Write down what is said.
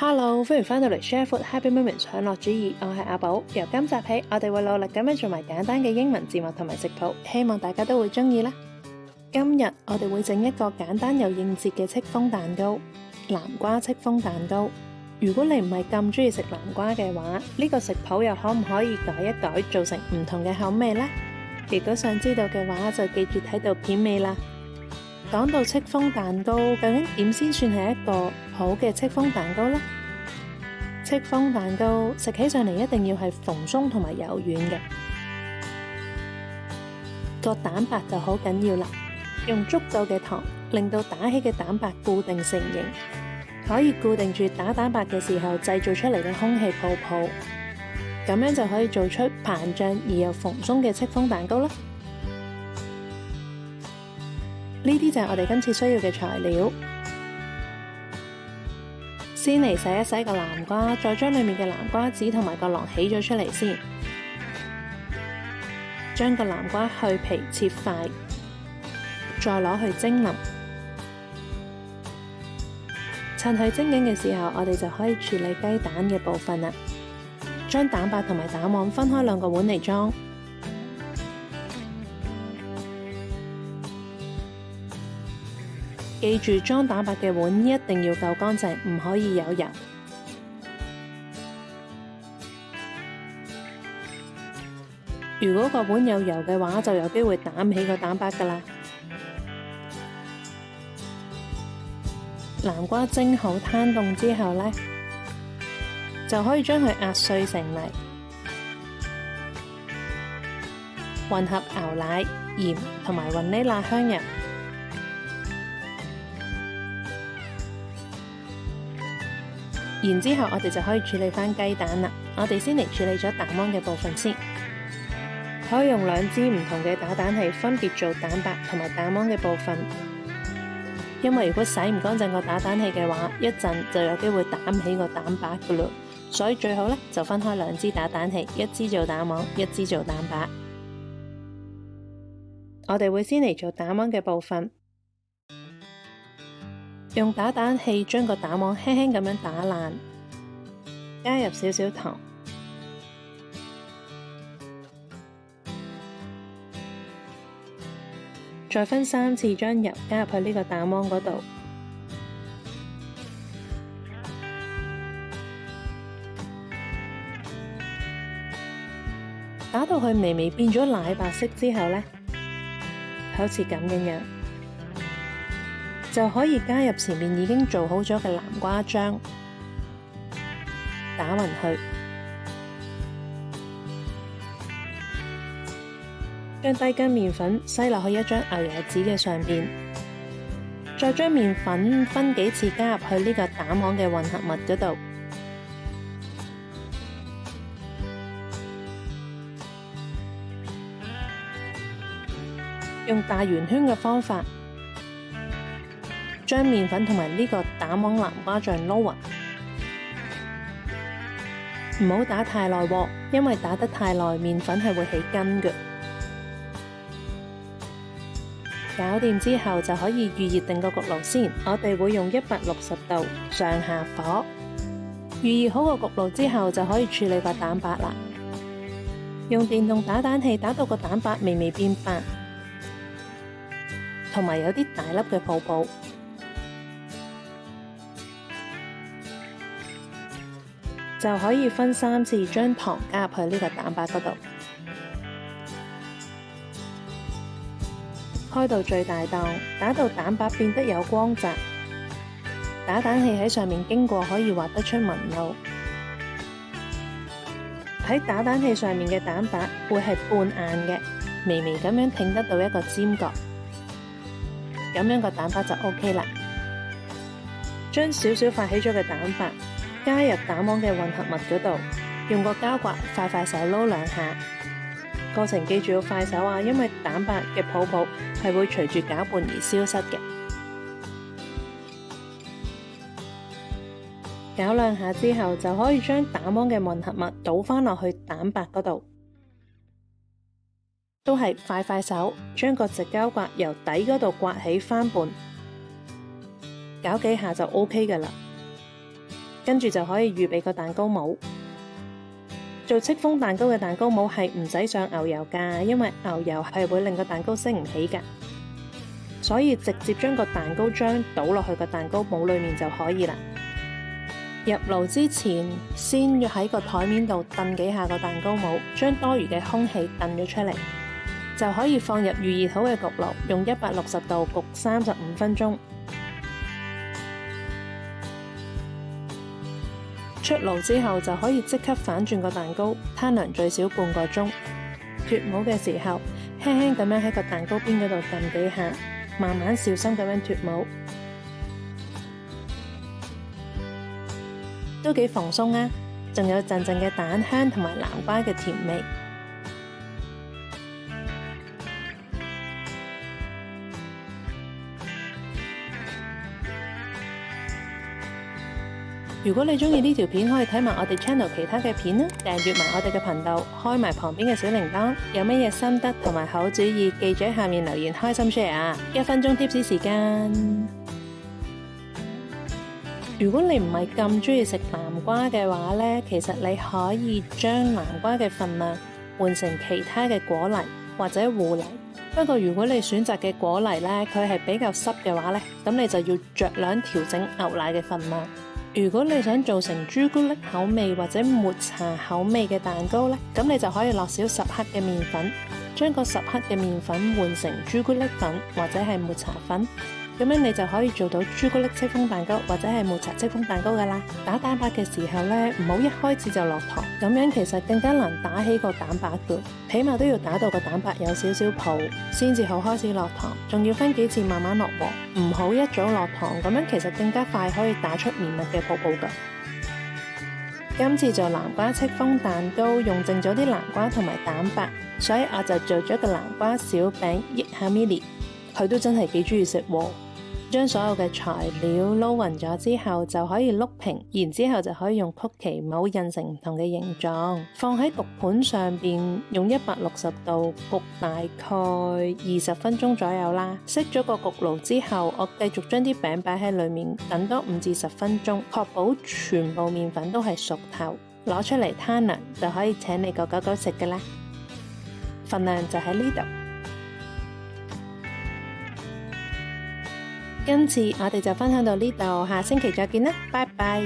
Hello， 歡迎返到嚟 Share Food Happy Moments 享樂主義，我係阿寶。由今集起，我哋會努力咁樣做埋簡單嘅英文字幕同埋食譜，希望大家都會鍾意啦。今日我哋會整一個簡單又應節嘅戚風蛋糕——南瓜戚風蛋糕。如果你唔係咁鍾意食南瓜嘅話，呢個食譜又可唔可以改一改，做成唔同嘅口味呢？如果想知道嘅話，就記住睇到片尾啦。講到戚風蛋糕，究竟點先算係一個好嘅戚風蛋糕呢？戚風蛋糕食起上嚟一定要係蓬鬆同埋柔軟嘅，個蛋白就好緊要啦。用足夠嘅糖令到打起嘅蛋白固定成型，可以固定住打蛋白嘅時候製造出嚟嘅空氣泡泡，咁樣就可以做出膨脹而又蓬鬆嘅戚風蛋糕啦。呢啲就係我哋今次需要嘅材料。先嚟洗一洗個南瓜，再將裏面嘅南瓜籽同埋個囊起咗出嚟先。將個南瓜去皮切塊，再攞去蒸腍。趁佢蒸緊嘅時候，我哋就可以處理雞蛋嘅部分啦。將蛋白同埋蛋黃分開兩個碗嚟裝。記住裝蛋白嘅碗一定要夠乾淨，唔可以有油。如果個碗有油嘅話，就有機會擔起個蛋白㗎喇。南瓜蒸好攤凍之後呢，就可以將佢壓碎成泥，混合牛奶、鹽同埋雲呢拿香油。然之後我哋就可以處理返雞蛋啦。我哋先嚟處理咗蛋黃嘅部分先，可以用兩支唔同嘅打蛋器分別做蛋白同埋蛋黃嘅部分。因為如果洗唔乾淨個打蛋器嘅話，一陣就有機會擔起個蛋白噶啦，所以最好呢就分開兩支打蛋器，一支做蛋黃，一支做蛋白。我哋會先嚟做蛋黃嘅部分。用打蛋器將個蛋黃輕輕咁樣打爛，加入少少糖，再分3次將油加入去呢個蛋黃嗰度，打到佢微微變咗奶白色之後呢，好似咁樣，就可以加入前面已經做好咗嘅南瓜漿，打勻佢，將低筋麵粉篩落去一張牛油紙嘅上邊，再將麵粉分幾次加入去呢個蛋黃嘅混合物嗰度，用大圓圈嘅方法，將麵粉同埋呢個蛋黃南瓜醬撈勻，唔好打太耐喎，因為打得太耐，麵粉係會起筋嘅。搞掂之後就可以預熱定個焗爐先，我哋會用160度上下火。預熱好個焗爐之後，就可以處理個蛋白啦。用電動打蛋器打到個蛋白微微變白，同埋有啲大粒嘅泡泡。就可以分3次將糖加入去呢個蛋白嗰度，開到最大檔，打到蛋白變得有光澤，打蛋器喺上面經過可以畫得出紋路。喺打蛋器上面嘅蛋白會係半硬嘅，微微咁樣挺得到一個尖角，咁樣個蛋白就 OK 啦。將少少發起咗嘅蛋白加入蛋黃嘅混合物嗰度，用個膠刮快快手撈2下。過程記住要快手啊，因為蛋白嘅泡泡係會隨住攪拌而消失嘅。攪2下之後，就可以將蛋黃嘅混合物倒返落去蛋白嗰度，都係快快手，將個直膠刮由底嗰度刮起翻半，攪幾下就 OK 㗎喇。跟住就可以預備個蛋糕模。做戚風蛋糕嘅蛋糕模係唔使上牛油㗎，因為牛油係會令個蛋糕升唔起㗎，所以直接將個蛋糕漿倒落去個蛋糕模裏面就可以啦。入爐之前，先要喺個台面度燉幾下個蛋糕模，將多餘嘅空氣燉咗出嚟，就可以放入預熱好嘅焗爐，用160度焗35分鐘。出爐之後就可以即刻反轉個蛋糕，攤涼最少半個鐘。脫模嘅時候，輕輕咁樣喺個蛋糕邊嗰度揼幾下，慢慢小心咁樣脫模，都幾蓬鬆啊！仲有陣陣嘅蛋香同埋南瓜嘅甜味。如果你鍾意呢條片，可以睇埋我哋 channel 其他嘅片啦，訂閱埋我哋嘅頻道，開埋旁邊嘅小鈴鐺。有乜嘢心得同埋好主意，記住喺下面留言，開心 share 啊！1分鐘貼士時間。如果你唔係咁鍾意食南瓜嘅話呢，其實你可以將南瓜嘅份量換成其他嘅果泥或者芋泥。不過如果你選擇嘅果泥呢，佢係比較濕嘅話呢，咁你就要酌量調整牛奶嘅份量。如果你想做成朱古力口味或者抹茶口味嘅蛋糕呢，咁你就可以落少10克嘅麵粉，將個10克嘅麵粉換成朱古力粉或者係抹茶粉，咁樣你就可以做到朱古力戚風蛋糕或者係抹茶戚風蛋糕噶啦。打蛋白嘅時候呢，唔好一開始就落糖，咁樣其實更加難打起個蛋白嘅，起碼都要打到個蛋白有少少泡先至好開始落糖，仲要分幾次慢慢落鑊，唔好一早落糖，咁樣其實更加快可以打出綿密嘅泡泡噶。今次做南瓜戚風蛋糕用剩咗啲南瓜同埋蛋白，所以我就做咗個南瓜小餅益下 Milly， 佢都真係幾中意食喎。將所有嘅材料撈勻咗之後就可以碌平，然之後就可以用曲奇模印成唔同嘅形狀，放喺焗盤上邊，用160度焗大概20分鐘左右啦。熄咗個焗爐之後，我繼續將啲餅擺喺裏面，等多5至10分鐘，確保全部麵粉都係熟透，攞出嚟攤涼就可以請你個狗狗食㗎啦。份量就喺呢度。今次我哋就分享到呢度，下星期再見啦，拜拜。